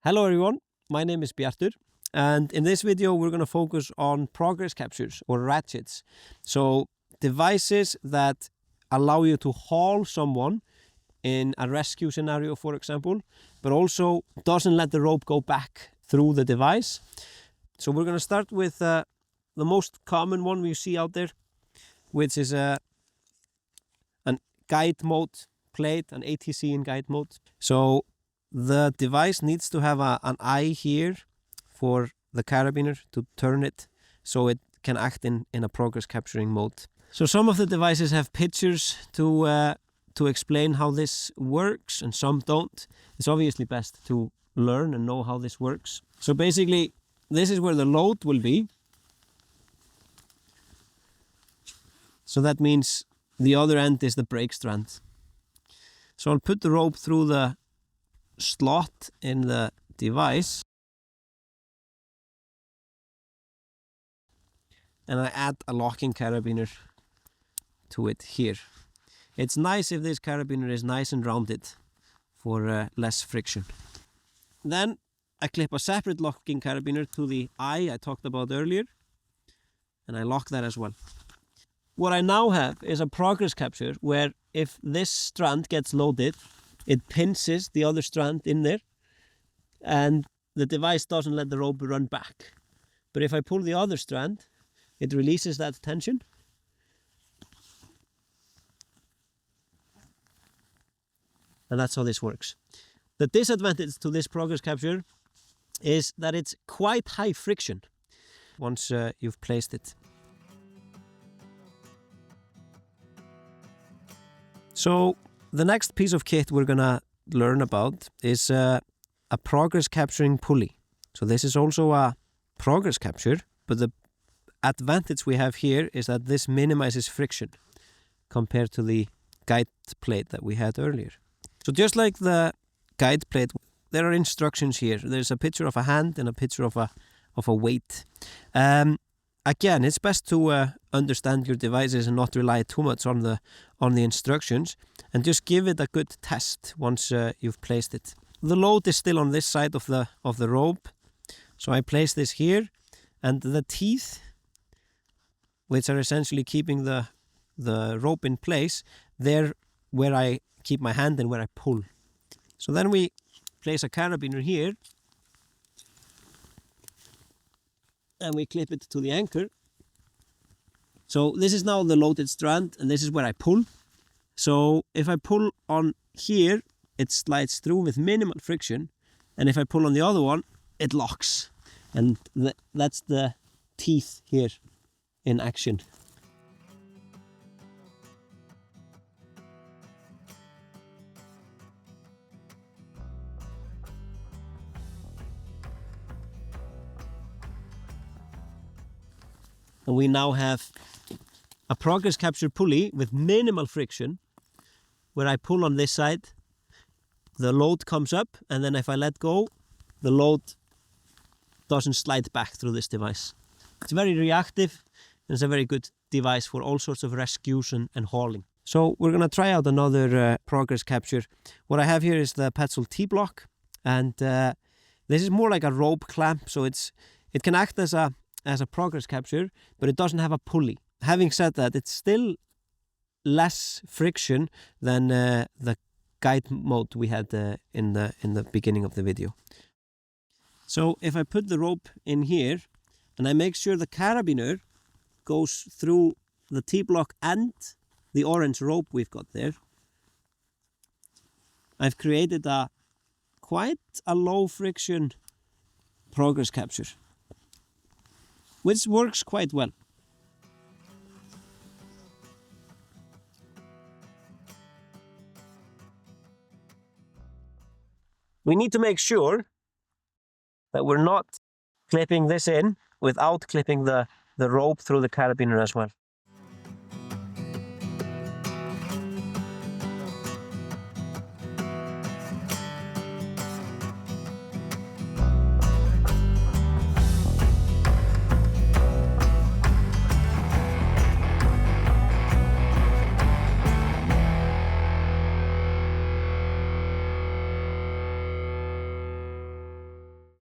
Hello everyone, my name is Bjartur, and in this video we're going to focus on progress captures or ratchets. So devices that allow you to haul someone in a rescue scenario, for example, but also doesn't let the rope go back through the device. So we're going to start with the most common one we see out there, which is an guide mode plate, an ATC in guide mode. So the device needs to have an eye here for the carabiner to turn it so it can act in a progress capturing mode. So some of the devices have pictures to explain how this works and some don't. It's obviously best to learn and know how this works. So basically this is where the load will be. So that means the other end is the brake strand. So I'll put the rope through the slot in the device and I add a locking carabiner to it here. It's nice if this carabiner is nice and rounded for less friction. Then I clip a separate locking carabiner to the eye I talked about earlier and I lock that as well. What I now have is a progress capture where if this strand gets loaded, it pinches the other strand in there and the device doesn't let the rope run back. But if I pull the other strand, it releases that tension. And that's how this works. The disadvantage to this progress capture is that it's quite high friction once you've placed it. So the next piece of kit we're gonna learn about is a progress capturing pulley. So this is also a progress capture, but the advantage we have here is that this minimizes friction compared to the guide plate that we had earlier. So just like the guide plate, there are instructions here. There's a picture of a hand and a picture of a weight. Again, it's best to understand your devices and not rely too much on the instructions, and just give it a good test once you've placed it. The load is still on this side of the rope, so I place this here, and the teeth, which are essentially keeping the rope in place, they're where I keep my hand and where I pull. So then we place a carabiner here and we clip it to the anchor. So this is now the loaded strand and this is where I pull. So if I pull on here, it slides through with minimal friction, and if I pull on the other one, it locks. And that's the teeth here in action. And we now have a progress capture pulley with minimal friction, where I pull on this side, the load comes up, and then if I let go, the load doesn't slide back through this device. It's very reactive and it's a very good device for all sorts of rescues and hauling. So we're going to try out another progress capture. What I have here is the Petzl Tibloc, and this is more like a rope clamp, so it can act as a progress capture, but it doesn't have a pulley. Having said that, it's still less friction than the guide mode we had in the beginning of the video. So if I put the rope in here and I make sure the carabiner goes through the Tibloc and the orange rope we've got there, I've created quite a low friction progress capture, which works quite well. We need to make sure that we're not clipping this in without clipping the rope through the carabiner as well.